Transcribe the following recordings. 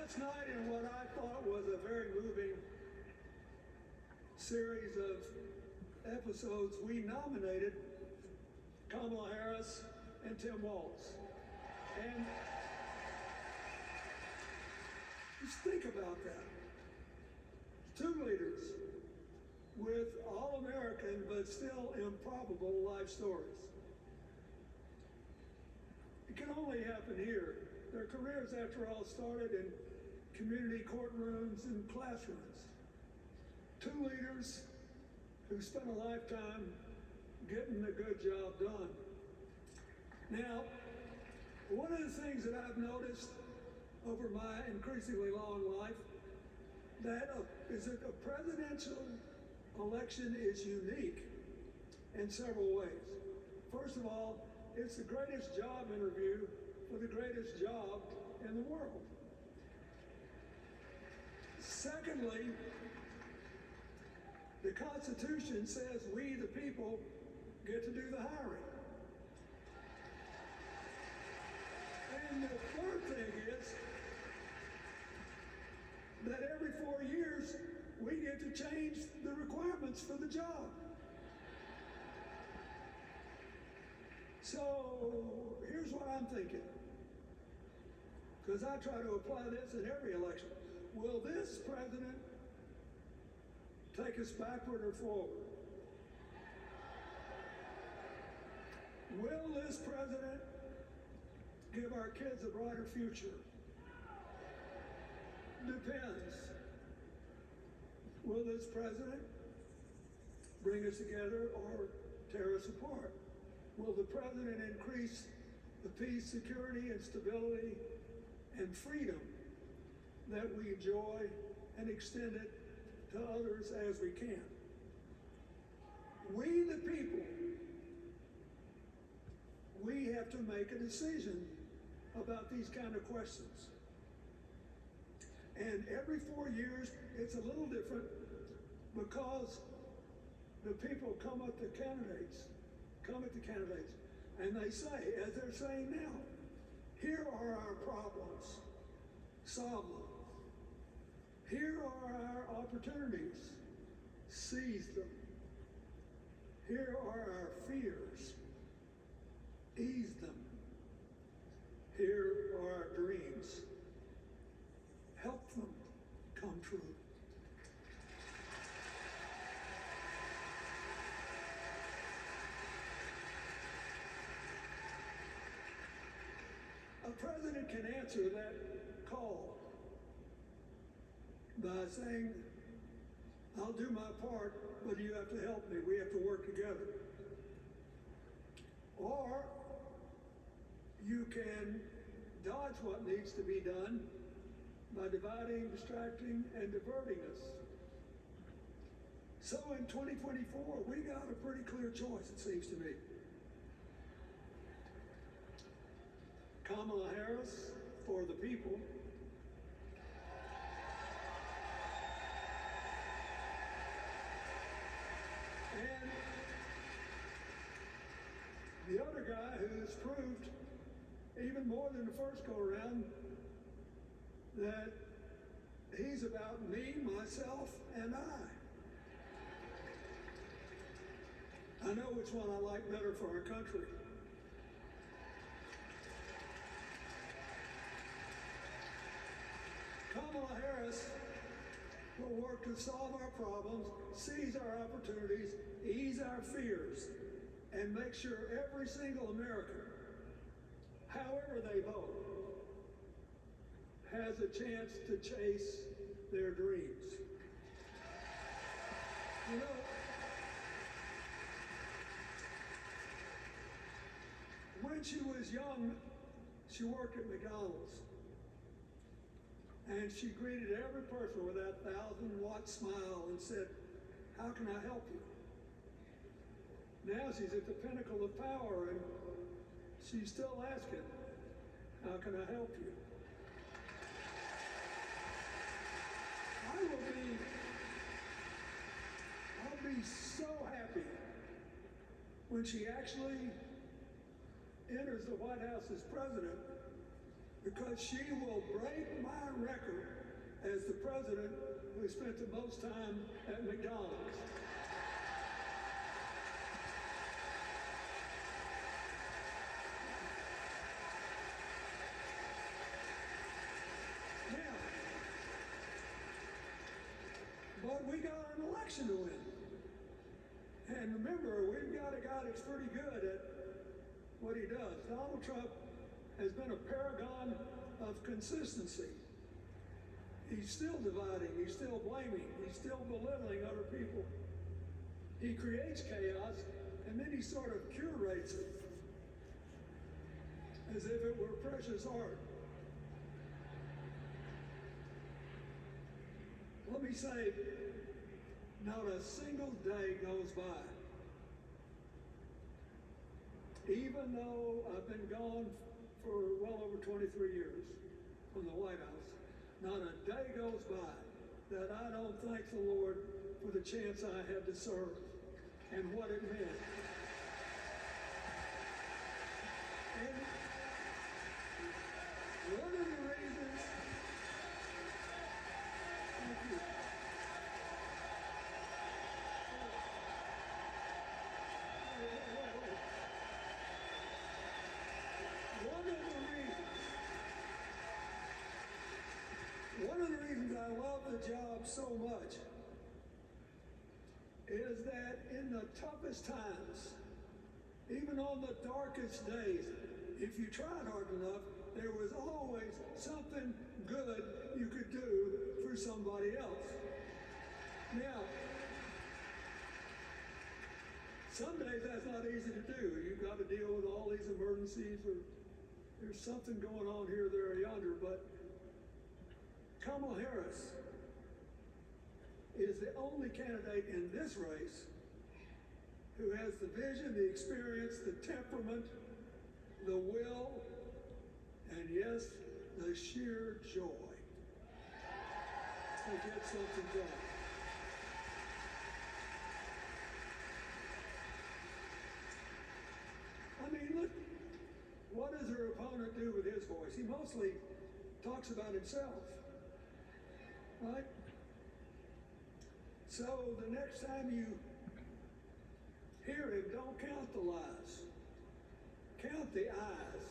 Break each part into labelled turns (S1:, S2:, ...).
S1: Last night, in what I thought was a very moving series of episodes, we nominated Kamala Harris and Tim Walz. And just think about that. Two leaders with all-American but still improbable life stories. It can only happen here. Their careers, after all, started in community courtrooms and classrooms. Two leaders who spent a lifetime getting a good job done. Now, one of the things that I've noticed over my increasingly long life is that a presidential election is unique in several ways. First of all, it's the greatest job interview for the greatest job in the world. Secondly, the Constitution says we, the people, get to do the hiring. And the third thing is that every 4 years, we get to change the requirements for the job. So here's what I'm thinking, because I try to apply this in every election. Will this president take us backward or forward? Will this president give our kids a brighter future? Depends. Will this president bring us together or tear us apart? Will the president increase the peace, security, and stability and freedom that we enjoy and extend it to others as we can? We, the people, we have to make a decision about these kind of questions. And every 4 years, it's a little different because the people come at the candidates, and they say, as they're saying now, here are our problems, solve them. Here are our opportunities, seize them. Here are our fears, ease them. Here are our dreams, help them come true. A president can answer that call by saying, I'll do my part, but you have to help me. We have to work together. Or you can dodge what needs to be done by dividing, distracting, and diverting us. So in 2024, we got a pretty clear choice, it seems to me. Kamala Harris for the people, and the other guy who's proved even more than the first go-around that he's about me, myself, and I. I know which one I like better for our country. Kamala Harris will work to solve our problems, seize our opportunities, ease our fears, and make sure every single American, however they vote, has a chance to chase their dreams. You know, when she was young, she worked at McDonald's. And she greeted every person with that 1,000-watt smile and said, how can I help you? Now she's at the pinnacle of power and she's still asking, how can I help you? I'll be so happy when she actually enters the White House as president because she will break my record as the president who spent the most time at McDonald's. Now, but we got an election to win. And remember, we've got a guy that's pretty good at what he does. Donald Trump has been a paragon of consistency. He's still dividing, he's still blaming, he's still belittling other people. He creates chaos, and then he sort of curates it as if it were precious art. Let me say, not a single day goes by, even though I've been gone for well over 23 years from the White House, not a day goes by that I don't thank the Lord for the chance I had to serve and what it meant. And one of the reasons, thank you. One of the reasons I love the job so much is that in the toughest times, even on the darkest days, if you tried hard enough, there was always something good you could do for somebody else. Now, some days that's not easy to do. You've got to deal with all these emergencies, or there's something going on here, there, or yonder, but Kamala Harris is the only candidate in this race who has the vision, the experience, the temperament, the will, and yes, the sheer joy to get something done. I mean, look, what does her opponent do with his voice? He mostly talks about himself. Right? So the next time you hear him, don't count the lies. Count the eyes.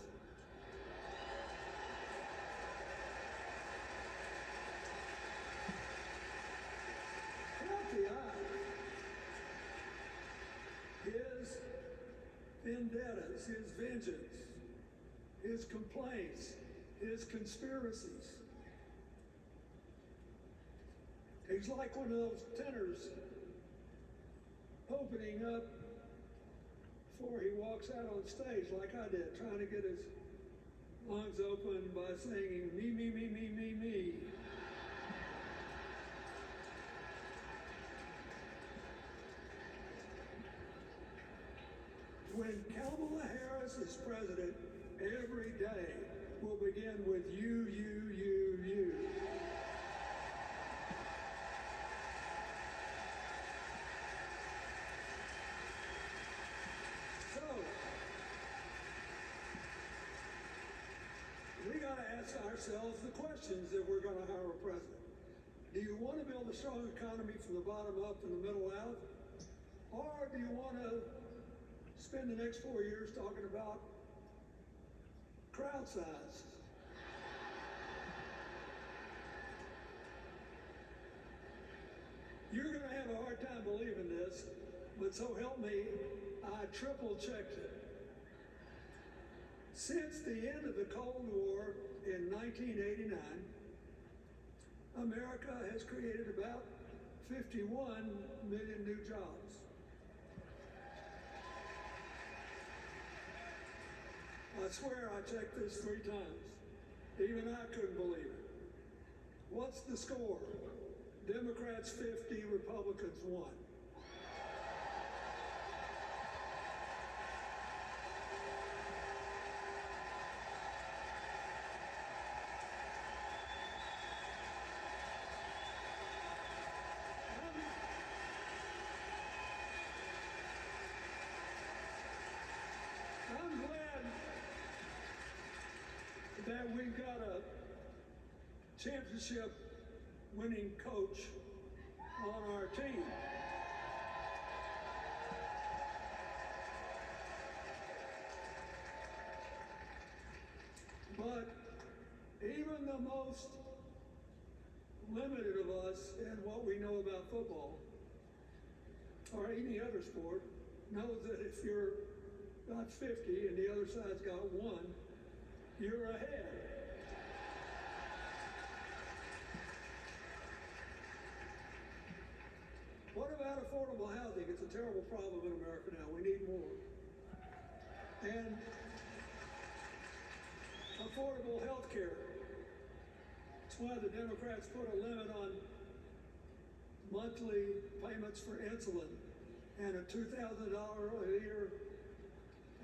S1: Count the eyes. His vendettas, his vengeance, his complaints, his conspiracies. He's like one of those tenors opening up before he walks out on stage, like I did, trying to get his lungs open by singing me, me, me, me, me, me. When Kamala Harris is president, every day will begin with you, you, you, you. We got to ask ourselves the questions if we're going to hire a president. Do you want to build a strong economy from the bottom up and the middle out? Or do you want to spend the next 4 years talking about crowd size? You're going to have a hard time believing this, but so help me, I triple checked it. Since the end of the Cold War in 1989, America has created about 51 million new jobs. I swear I checked this 3 times. Even I couldn't believe it. What's the score? Democrats 50, Republicans 1. that we've got a championship winning coach on our team. But even the most limited of us in what we know about football or any other sport knows that if you're got 50 and the other side's got 1, you're ahead. What about affordable housing? It's a terrible problem in America now. We need more. And affordable health care. That's why the Democrats put a limit on monthly payments for insulin and a $2,000 a year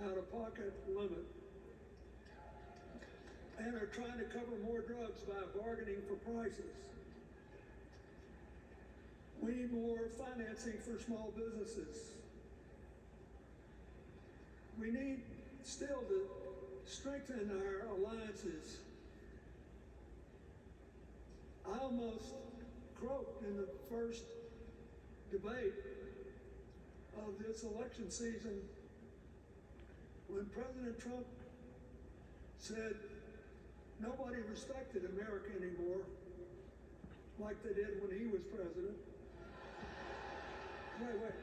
S1: out-of-pocket limit. And are trying to cover more drugs by bargaining for prices. We need more financing for small businesses. We need still to strengthen our alliances. I almost croaked in the first debate of this election season when President Trump said nobody respected America anymore like they did when he was president. Wait.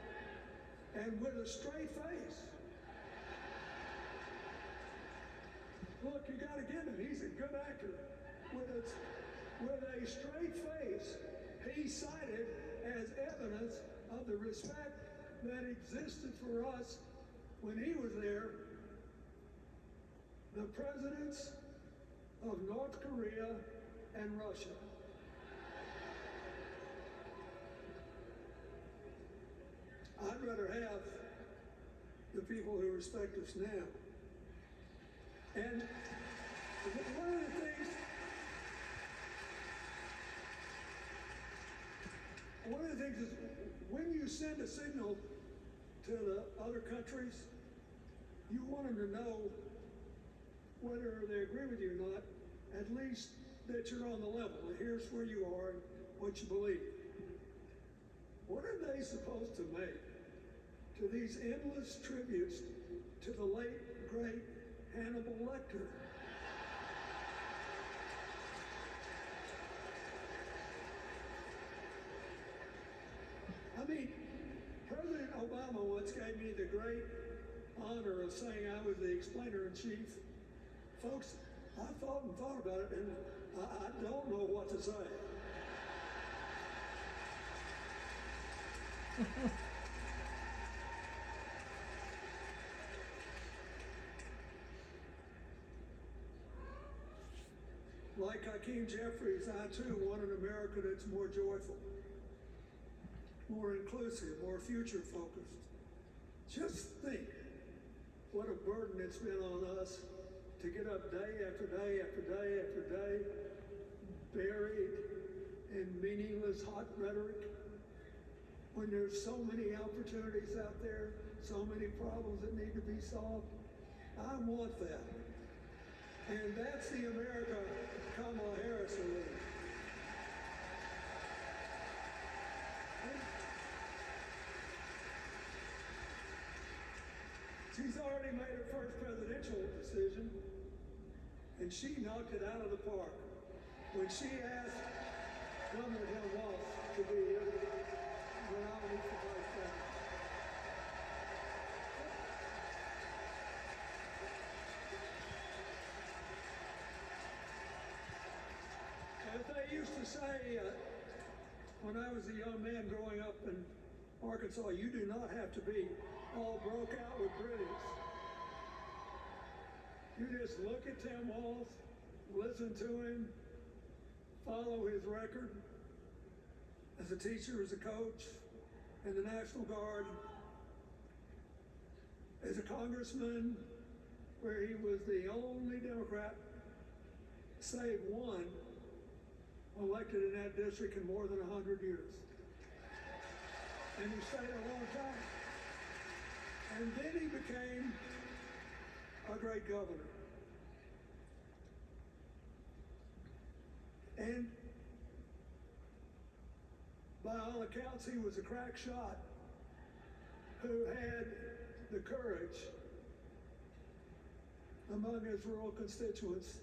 S1: And with a straight face. Look, you got to give him. He's a good actor. With a straight face, he cited as evidence of the respect that existed for us when he was there, the presidents of North Korea and Russia. I'd rather have the people who respect us now. And one of the things is when you send a signal to the other countries, you want them to know whether they agree with you or not, at least that you're on the level. Here's where you are and what you believe. What are they supposed to make to these endless tributes to the late, great Hannibal Lecter? I mean, President Obama once gave me the great honor of saying I was the explainer-in-chief. Folks, I thought about it, and I don't know what to say. Like Hakeem Jeffries, I too want an America that's more joyful, more inclusive, more future focused. Just think what a burden it's been on us to get up day after day after day after day, buried in meaningless hot rhetoric, when there's so many opportunities out there, so many problems that need to be solved. I want that. And that's the America Kamala Harris will lead. She's already made her first presidential decision, and she knocked it out of the park when she asked Governor Bill Walsh to be the nominee for vice president. As they used to say when I was a young man growing up in Arkansas, you do not have to be all broke out with brilliance. You just look at Tim Walz, listen to him, follow his record as a teacher, as a coach, in the National Guard, as a congressman, where he was the only Democrat, save one, elected in that district in more than 100 years. And he stayed a long time. And then he became a great governor. And by all accounts, he was a crack shot who had the courage among his rural constituents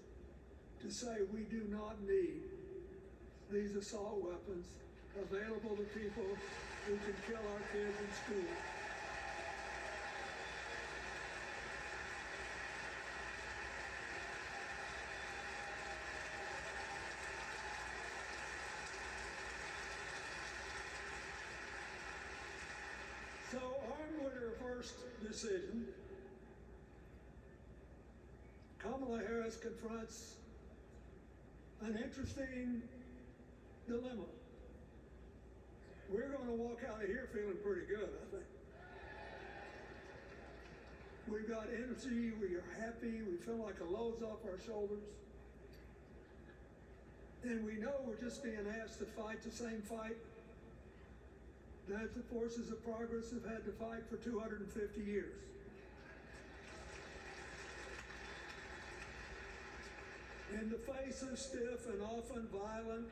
S1: to say, we do not need these assault weapons available to people who can kill our kids in school. So armed with her first decision, Kamala Harris confronts an interesting dilemma. We're going to walk out of here feeling pretty good, I think. We've got energy, we are happy, we feel like a load's off our shoulders. And we know we're just being asked to fight the same fight that the forces of progress have had to fight for 250 years. In the face of stiff and often violent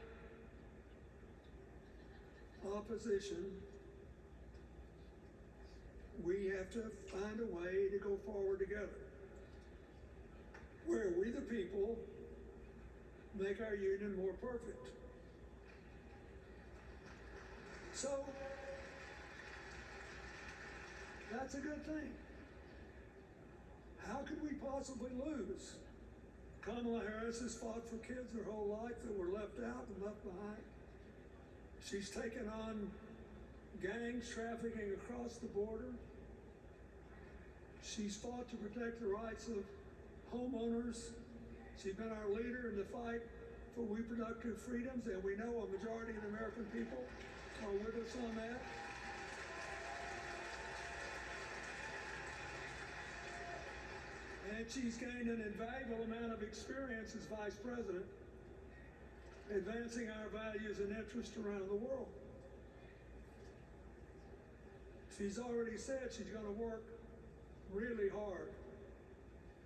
S1: opposition, we have to find a way to go forward together, where we the people make our union more perfect. So, that's a good thing. How could we possibly lose? Kamala Harris has fought for kids her whole life that were left out and left behind. She's taken on gangs trafficking across the border. She's fought to protect the rights of homeowners. She's been our leader in the fight for reproductive freedoms, and we know a majority of the American people are with us on that. And she's gained an invaluable amount of experience as vice president, advancing our values and interests around the world. She's already said she's going to work really hard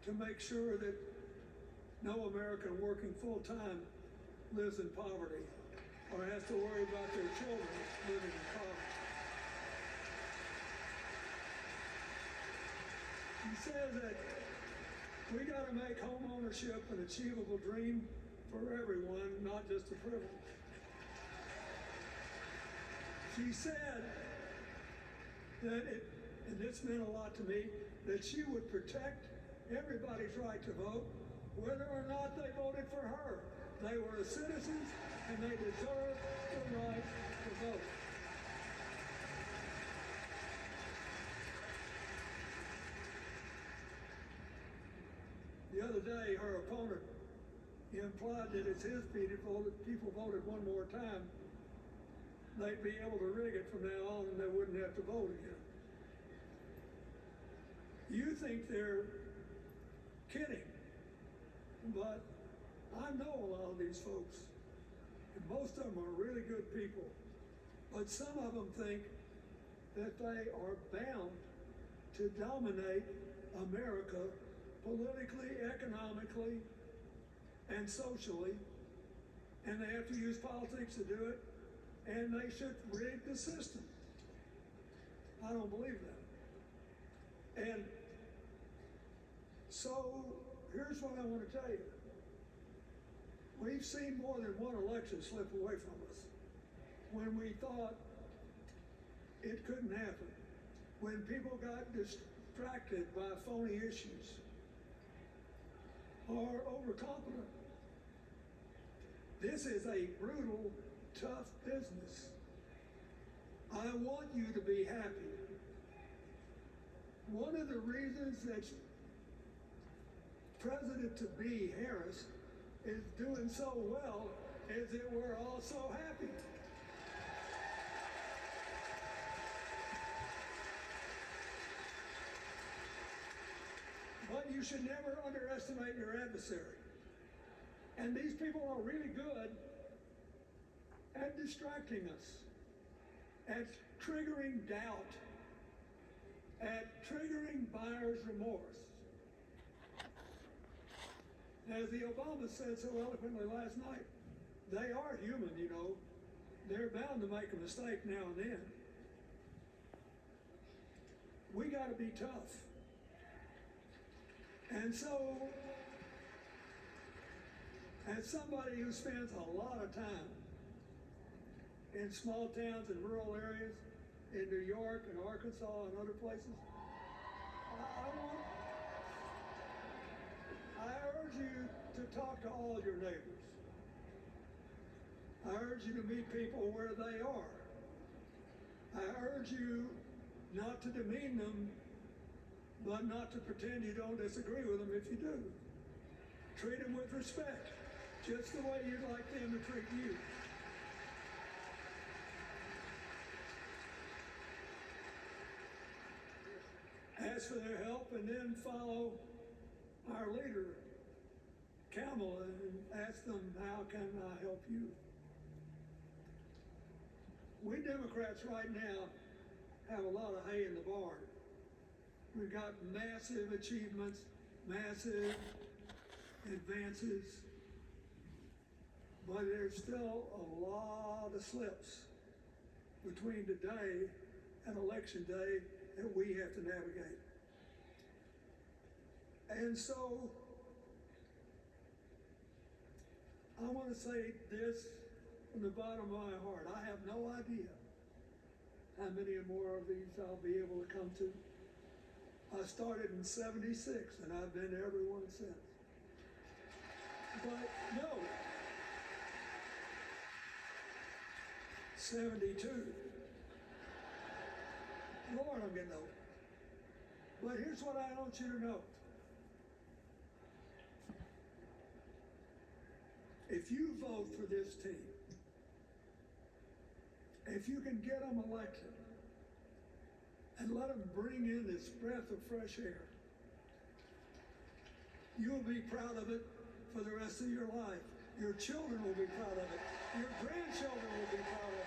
S1: to make sure that no American working full-time lives in poverty or has to worry about their children living in poverty. He says that we got to make home ownership an achievable dream for everyone, not just a privilege. She said that and this meant a lot to me, that she would protect everybody's right to vote, whether or not they voted for her. They were citizens and they deserve the right to vote. The other day, her opponent implied that if his people voted one more time, they'd be able to rig it from now on and they wouldn't have to vote again. You think they're kidding, but I know a lot of these folks, and most of them are really good people, but some of them think that they are bound to dominate America politically, economically, and socially, and they have to use politics to do it, and they should rig the system. I don't believe that. And so here's what I want to tell you. We've seen more than one election slip away from us when we thought it couldn't happen, when people got distracted by phony issues or overconfident. This is a brutal, tough business. I want you to be happy. One of the reasons that President-to-be Harris is doing so well is that we're all so happy. But you should never underestimate your adversary. And these people are really good at distracting us, at triggering doubt, at triggering buyer's remorse. As the Obama said so eloquently last night, they are human, you know. They're bound to make a mistake now and then. We got to be tough. And so, as somebody who spends a lot of time in small towns and rural areas, in New York and Arkansas and other places, I urge you to talk to all your neighbors. I urge you to meet people where they are. I urge you not to demean them, but not to pretend you don't disagree with them if you do. Treat them with respect, just the way you'd like them to treat you. Ask for their help and then follow our leader, Kamala, and ask them, how can I help you? We Democrats right now have a lot of hay in the barn. We've got massive achievements, massive advances, but there's still a lot of slips between today and Election Day that we have to navigate. And so, I want to say this from the bottom of my heart. I have no idea how many more of these I'll be able to come to. I started in '76 and I've been to every one since. But no, 72. Lord, I'm getting old. But here's what I want you to know. If you vote for this team, if you can get them elected and let them bring in this breath of fresh air, you'll be proud of it for the rest of your life. Your children will be proud of it. Your grandchildren will be proud of it.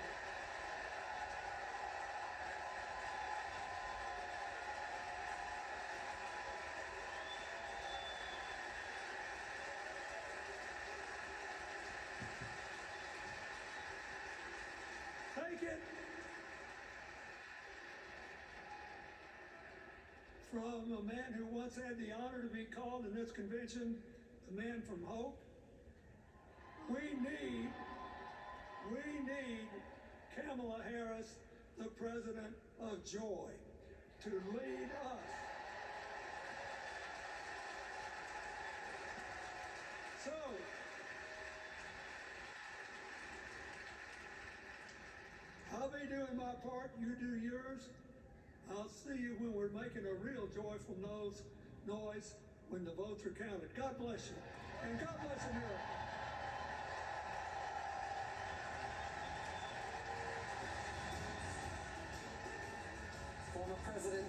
S1: Take it from a man who once had the honor to be called in this convention the man from hope. We need Kamala Harris, the president of joy, to lead us. So, I'll be doing my part, you do yours. I'll see you when we're making a real joyful noise when the votes are counted. God bless you, and God bless America.
S2: Former President